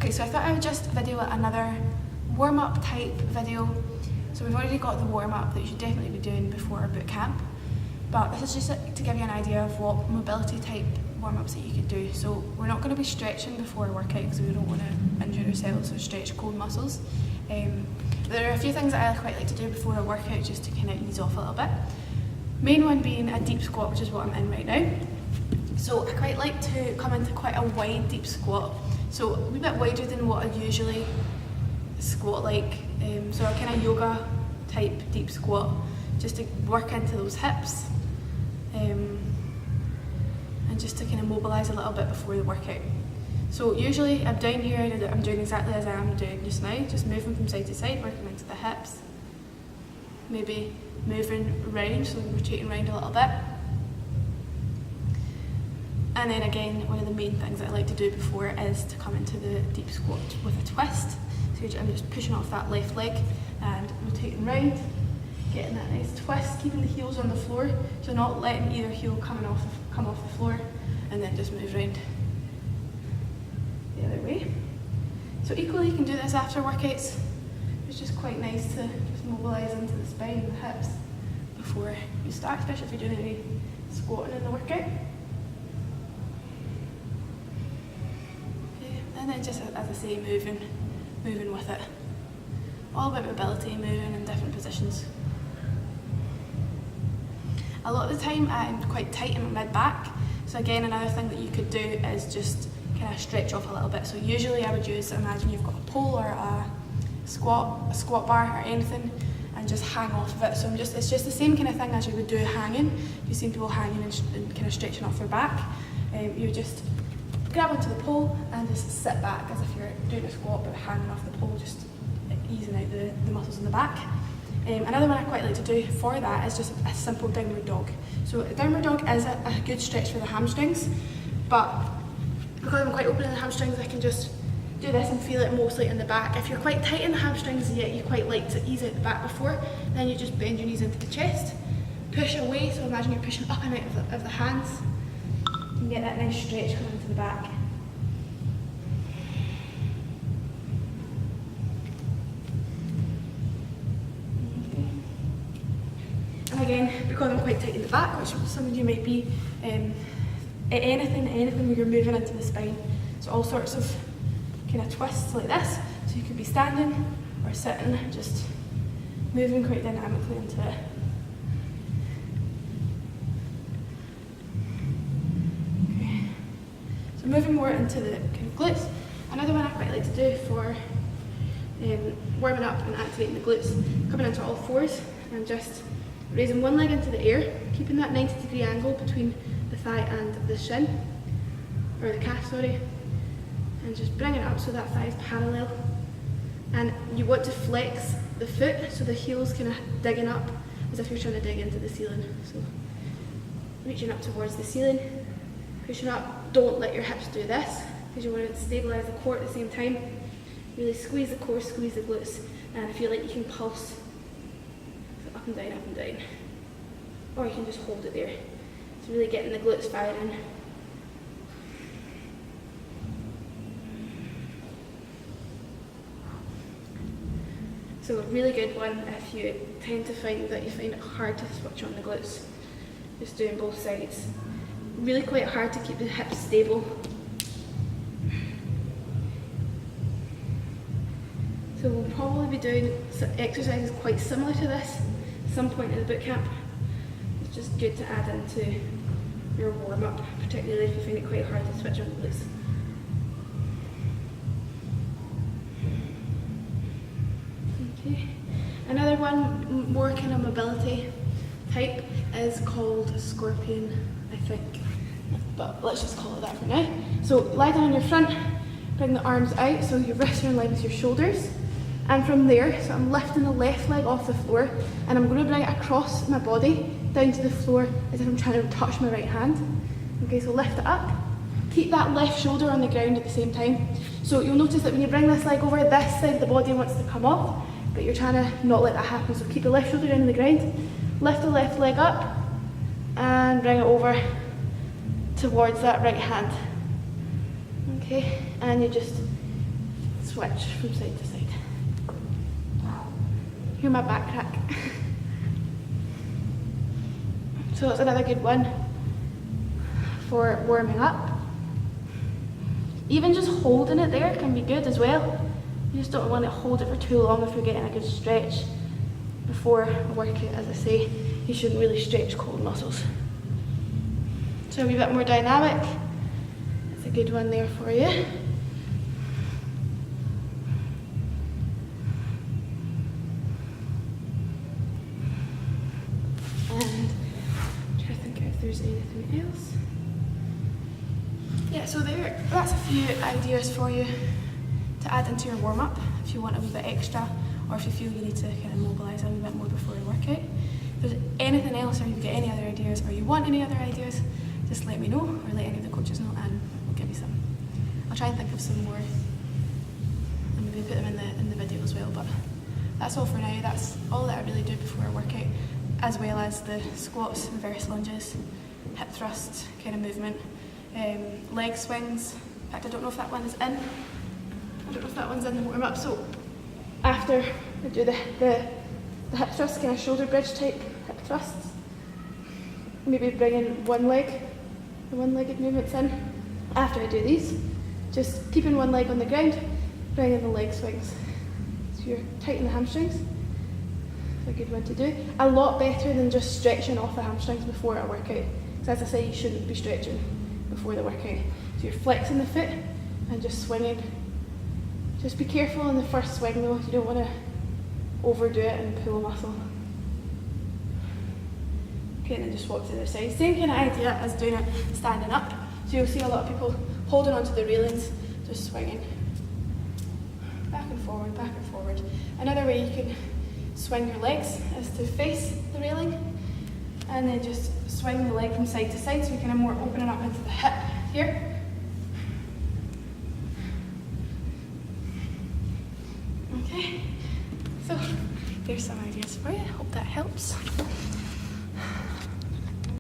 Okay, so I thought I would just video another warm-up type video. So we've already got the warm-up that you should definitely be doing before boot camp, but this is just to give you an idea of what mobility type warm-ups that you could do. So we're not going to be stretching before a workout because we don't want to injure ourselves or stretch cold muscles. There are a few things that I quite like to do before a workout just to kind of ease off a little bit. Main one being a deep squat, which is what I'm in right now. So I quite like to come into quite a wide deep squat. So a wee bit wider than what I usually squat like. So a kind of yoga type deep squat, just to work into those hips. And just to kind of mobilise a little bit before the workout. So usually I'm down here and I'm doing exactly as I am doing just now, just moving from side to side, working into the hips. Maybe moving round, so rotating round a little bit. And then again, one of the main things that I like to do before is to come into the deep squat with a twist. So I'm just pushing off that left leg and rotating round, getting that nice twist, keeping the heels on the floor, so not letting either heel come off the floor, and then just move round the other way. So equally you can do this after workouts. It's just quite nice to just mobilise into the spine and the hips before you start, especially if you're doing any squatting in the workout. And then just, as I say, moving with it. All about mobility, moving in different positions. A lot of the time I'm quite tight in my mid-back, so again another thing that you could do is just kind of stretch off a little bit. So usually I would use, imagine you've got a pole or a squat bar or anything, and just hang off of it. So it's just the same kind of thing as you would do hanging. You've seen people hanging and kind of stretching off their back. You would just grab onto the pole and just sit back as if you're doing a squat but hanging off the pole, just easing out the muscles in the back. Another one I quite like to do for that is just a simple downward dog. So a downward dog is a good stretch for the hamstrings, but because I'm quite open in the hamstrings, I can just do this and feel it mostly in the back. If you're quite tight in the hamstrings yet you quite like to ease out the back before, then you just bend your knees into the chest, push away, so imagine you're pushing up and out of the hands. You can get that nice stretch coming into the back. And again, because I'm quite tight in the back, which some of you might be, anything where you're moving into the spine. So all sorts of kind of twists like this. So you could be standing or sitting, just moving quite dynamically into it. So moving more into the kind of glutes. Another one I quite like to do for warming up and activating the glutes, coming into all fours and just raising one leg into the air, keeping that 90-degree angle between the thigh and the shin, or the calf, sorry, and just bring it up so that thigh is parallel. And you want to flex the foot so the heel's kind of digging up as if you're trying to dig into the ceiling. So reaching up towards the ceiling, pushing up. Don't let your hips do this because you want to stabilise the core at the same time. Really squeeze the core, squeeze the glutes, and feel like you can pulse up and down, or you can just hold it there. It's really getting the glutes firing. So a really good one if you tend to find that you find it hard to switch on the glutes. Just doing both sides. Really quite hard to keep the hips stable. So we'll probably be doing exercises quite similar to this at some point in the boot camp. It's just good to add into your warm-up, particularly if you find it quite hard to switch on the glutes. Okay. Another one, more kind of mobility type, is called scorpion, I think. But let's just call it that for now. So lie down on your front, bring the arms out so your wrists are in line with your shoulders. And from there, so I'm lifting the left leg off the floor and I'm going to bring it across my body down to the floor as if I'm trying to touch my right hand. Okay, so lift it up. Keep that left shoulder on the ground at the same time. So you'll notice that when you bring this leg over, this side of the body wants to come off, but you're trying to not let that happen. So keep the left shoulder down on the ground, lift the left leg up and bring it over towards that right hand. Okay, and you just switch from side to side. Hear my back crack. So that's another good one for warming up. Even just holding it there can be good as well. You just don't want to hold it for too long if you're getting a good stretch before a workout. As I say, you shouldn't really stretch cold muscles. So a wee bit more dynamic. That's a good one there for you. And try to think if there's anything else. Yeah, so that's a few ideas for you to add into your warm-up if you want a wee bit extra, or if you feel you need to kind of mobilise a wee bit more before your workout. If there's anything else, or you've got any other ideas, or you want any other ideas, just let me know, or let any of the coaches know, and we'll give you some. I'll try and think of some more, and maybe put them in the video as well. But that's all for now. That's all that I really do before a workout, as well as the squats, reverse lunges, hip thrusts kind of movement, leg swings. In fact, I don't know if that one is in. I don't know if that one's in the warm up. So after I do the hip thrust, kind of shoulder bridge type hip thrusts, maybe bringing the one-legged movements in. After I do these, just keeping one leg on the ground, bringing the leg swings. So you're tightening the hamstrings. It's a good one to do. A lot better than just stretching off the hamstrings before a workout. Because as I say, you shouldn't be stretching before the workout. So you're flexing the foot and just swinging. Just be careful in the first swing though, you don't want to overdo it and pull a muscle. Okay, and then just walk to the other side. Same kind of idea as doing it standing up. So you'll see a lot of people holding onto the railings, just swinging. Back and forward, back and forward. Another way you can swing your legs is to face the railing and then just swing the leg from side to side, so you're kind of more opening up into the hip here. Okay, so there's some ideas for you. Hope that helps.